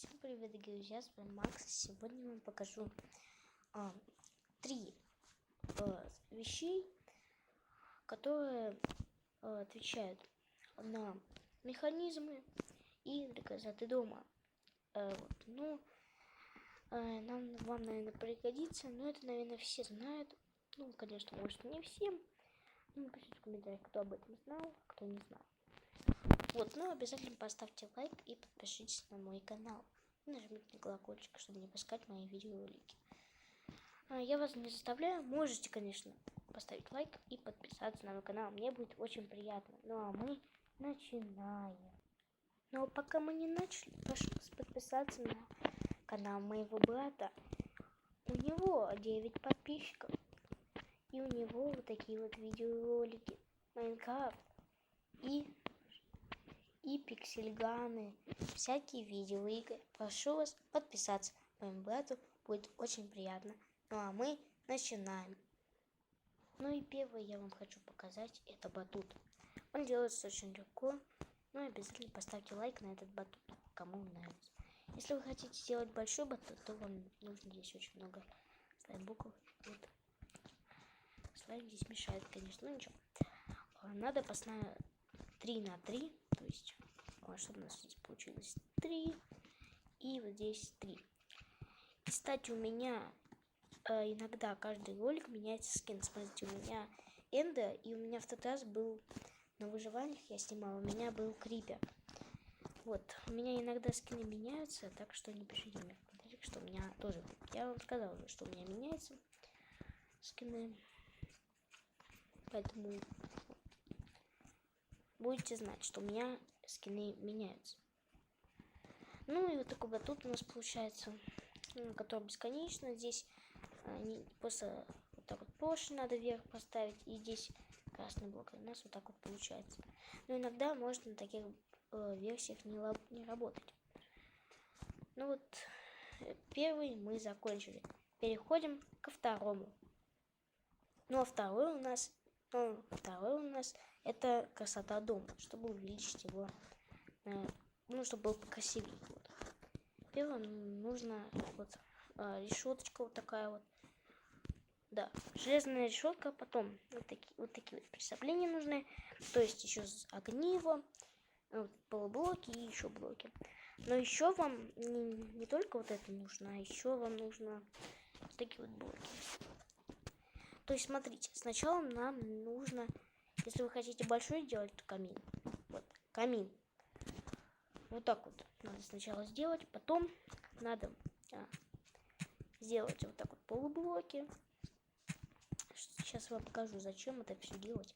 Всем привет, друзья, с вами Макс. Сегодня я вам покажу 3 вещей, которые отвечают на механизмы и доказаты дома. Вам, наверное, пригодится, но это, наверное, все знают. Ну, конечно, может, не всем. Напишите в комментариях, кто об этом знал, а кто не знал. Обязательно поставьте лайк и подпишитесь на мой канал. И нажмите на колокольчик, чтобы не пропускать мои видеоролики. Я вас не заставляю, можете, конечно, поставить лайк и подписаться на мой канал. Мне будет очень приятно. Ну а мы начинаем. Но пока мы не начали, прошу вас подписаться на канал моего брата. У него 9 подписчиков. И у него вот такие вот видеоролики. Майнкрафт и пиксельганы, всякие видеоигры. Прошу вас подписаться. Моему брату будет очень приятно. Ну а мы начинаем. Ну и первое я вам хочу показать, это батут. Он делается очень легко. Ну и обязательно поставьте лайк на этот батут, кому он нравится. Если вы хотите сделать большой батут, то вам нужно здесь очень много слайм-букв. Вот. Слайм здесь мешает, конечно, но ничего. Надо поставить 3 на 3, то есть, чтобы у нас здесь получилось 3, и вот здесь 3. Кстати, у меня иногда каждый ролик меняется скин. Смотрите, у меня Энда, и у меня в тот раз был на выживаниях, я снимала, у меня был Крипер. Вот, у меня иногда скины меняются, так что не пишите мне в комментариях, что у меня тоже. Я вам сказала уже, что у меня меняются скины, поэтому будете знать, что у меня скины меняются. Ну и вот такой батут у нас получается, который бесконечно. Здесь просто вот так вот поршень надо вверх поставить, и здесь красный блок. И у нас вот так вот получается. Но иногда может на таких версиях не работать. Ну вот, первый мы закончили. Переходим ко второму. Ну а второй у нас это красота дома, чтобы увеличить его, чтобы был покрасивее. Вот. Первым нужно решеточка вот такая вот. Да, железная решетка, потом вот такие вот приспособления нужны, то есть еще огниво, полублоки и еще блоки. Но еще вам не только вот это нужно, а еще вам нужно вот такие вот блоки. То есть смотрите, сначала нам нужно, если вы хотите большой сделать, то камин. Вот, камин. Вот так вот надо сначала сделать, потом надо сделать вот так вот полублоки. Сейчас вам покажу, зачем это все делать.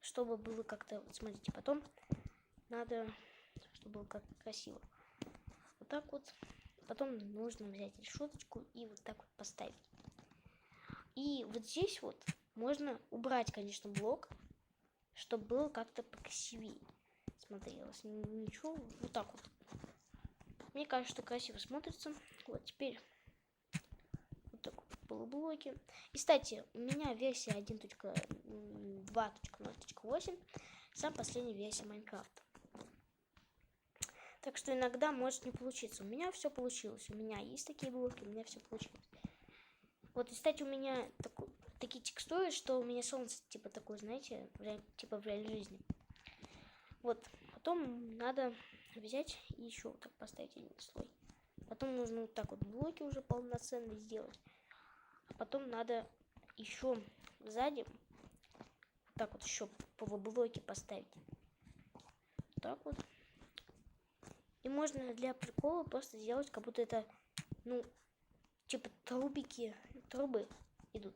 Чтобы было как-то, вот смотрите, потом надо, чтобы было как-то красиво. Вот так вот. Потом нужно взять решеточку и вот так вот поставить. И вот здесь вот можно убрать, конечно, блок, чтобы было как-то покрасивее смотрелось. Ничего, вот так вот. Мне кажется, что красиво смотрится. Вот теперь вот так вот полублоки. И, кстати, у меня версия 1.2.0.8, самая последняя версия Майнкрафта. Так что иногда может не получиться. У меня все получилось. У меня есть такие блоки, у меня все получилось. Вот, и, кстати, у меня такие текстуры, что у меня солнце типа такое, знаете, типа в реальной жизни. Вот, потом надо взять и еще вот так поставить один слой. Потом нужно вот так вот блоки уже полноценные сделать. А потом надо еще сзади вот так вот еще полублоки поставить. Вот так вот. И можно для прикола просто сделать, как будто это, типа трубы идут.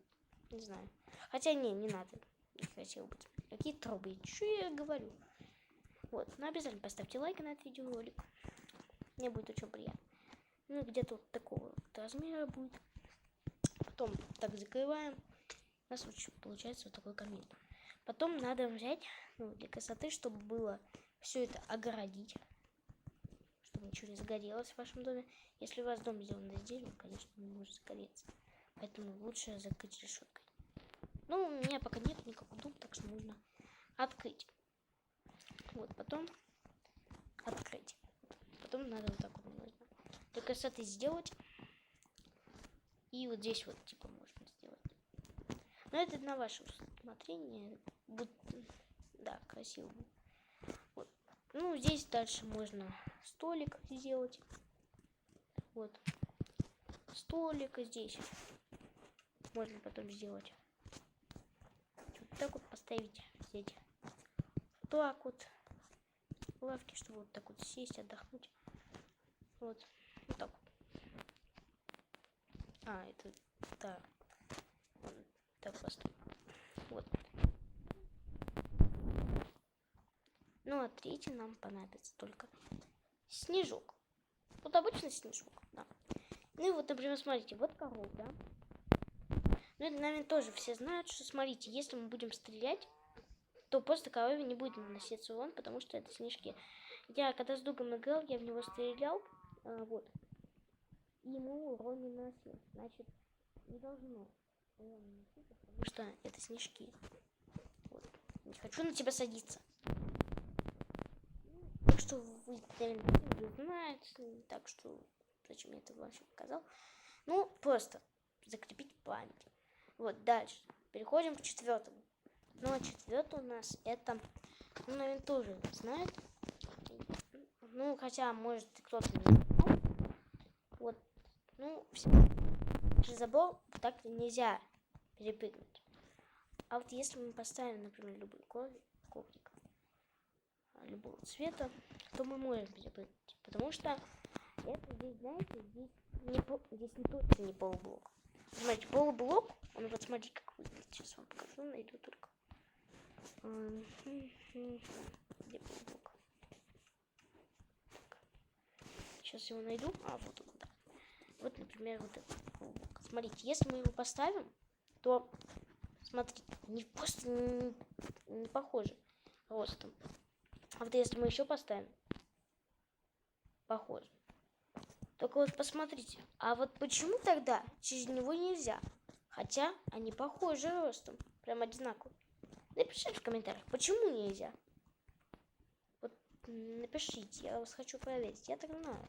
Не знаю. Хотя не надо. Не хотел быть. Какие трубы? Что я говорю? Вот. Но обязательно поставьте лайк на этот видеоролик. Мне будет очень приятно. Ну и где-то вот такого вот размера будет. Потом так закрываем. У нас получается вот такой камин. Потом надо взять, для красоты, чтобы было все это огородить. Чтобы ничего не загорелось в вашем доме. Если у вас дом сделан из дерева, конечно, не может загореться. Поэтому лучше закрыть решеткой. Ну, у меня пока нет никакого дома, так что нужно открыть. Вот, потом открыть. Потом надо вот так вот можно. Только с этой сделать. И вот здесь вот типа можно сделать. Но это на ваше усмотрение. Будет, да, красиво. Вот. Ну, здесь дальше можно столик сделать. Вот. Столик здесь можно потом сделать. Вот так вот поставить здесь. Вот так вот. Лавки, чтобы вот так вот сесть, отдохнуть. Вот. Вот так вот. А, это так. Так поставим. Вот. Ну, а третий нам понадобится только снежок. Вот обычный снежок, да. Ну и вот, например, смотрите, вот коров, да. Ну, это, наверное, тоже все знают, что, смотрите, если мы будем стрелять, то просто корове не будет наноситься урон, потому что это снежки. Я, когда с другом играл, я в него стрелял, вот. И ему урон не наносил. Значит, не должно урон наноситься, потому что это снежки. Вот. Не хочу на тебя садиться. Так что вы, наверное, знаете, так что зачем я это вообще показал. Ну, просто закрепить память. Вот, дальше. Переходим к четвертому. Ну, а четвертый у нас это, ну, наверное, тоже знает. Ну, хотя, может, кто-то не знал. Вот, ну, через забор так нельзя перепрыгнуть. А вот если мы поставим, например, любой коврик любого цвета, то мы можем перепрыгнуть. Потому что это здесь, знаете, здесь не точно не полублок. Смотрите, полублок, он вот смотрите, как выглядит. Сейчас вам покажу, найду только. Где полублок? Так. Сейчас его найду. А, вот он, да. Вот, например, вот этот полублок. Смотрите, если мы его поставим, то, смотрите, просто не похоже ростом. А вот если мы еще поставим, похоже. Только вот посмотрите, а вот почему тогда через него нельзя? Хотя они похожи ростом, прям одинаковые. Напишите в комментариях, почему нельзя. Вот напишите, я вас хочу проверить, я так знаю.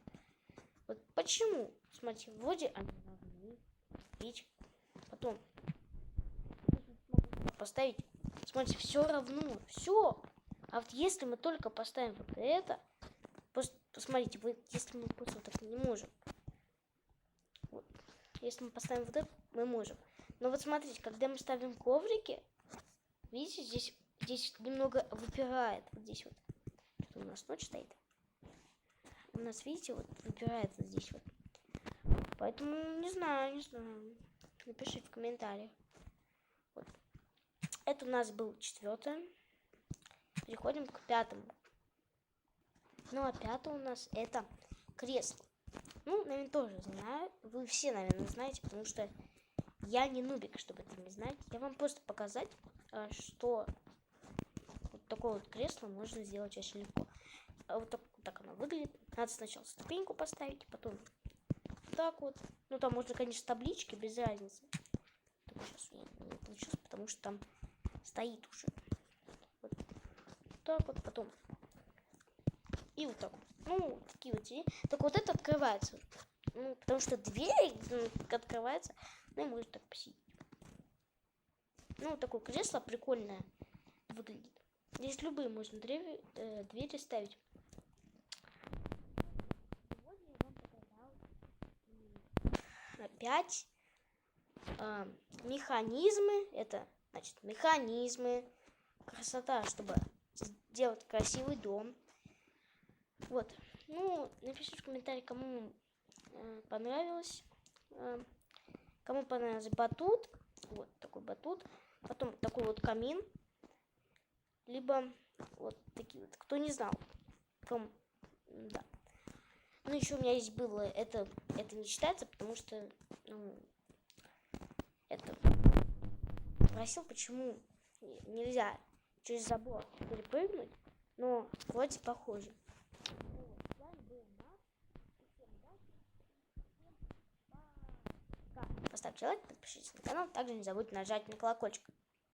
Вот почему? Смотрите, вроде они должны быть. Потом поставить, смотрите, все равно, все. А вот если мы только поставим вот это, посмотрите, вот если мы просто вот так не можем. Вот. Если мы поставим вот это, мы можем. Но вот смотрите, когда мы ставим коврики, видите, здесь немного выпирает. Вот здесь вот. Что у нас ночь стоит. У нас, видите, вот выпирает вот здесь вот. Поэтому не знаю. Напишите в комментариях. Вот. Это у нас был четвертое. Переходим к пятому. Ну, а пятое у нас это кресло. Ну, наверное, тоже знаю. Вы все, наверное, знаете, потому что я не нубик, чтобы это не знать. Я вам просто показать, что вот такое вот кресло можно сделать очень легко. Вот так оно выглядит. Надо сначала ступеньку поставить, потом так вот. Ну, там можно, конечно, таблички, без разницы. Только сейчас у меня не получилось, потому что там стоит уже. Вот так вот, потом. И вот так вот. Ну, такие вот двери. Только вот это открывается. Ну, потому что дверь открывается. Ну, и может так посидеть. Ну, такое кресло прикольное выглядит. Здесь любые можно двери ставить. Сегодня я вам показал опять механизмы. Это, значит, механизмы. Красота, чтобы сделать красивый дом. Вот. Ну, напишите в комментарии, кому понравилось. Кому понравился батут. Вот такой батут. Потом такой вот камин. Либо вот такие вот. Кто не знал. Кому, да. Ну, еще у меня есть было. Это не считается, потому что это просил, почему нельзя через забор перепрыгнуть. Но вроде похоже. Поставьте лайк, подпишитесь на канал. Также не забудьте нажать на колокольчик.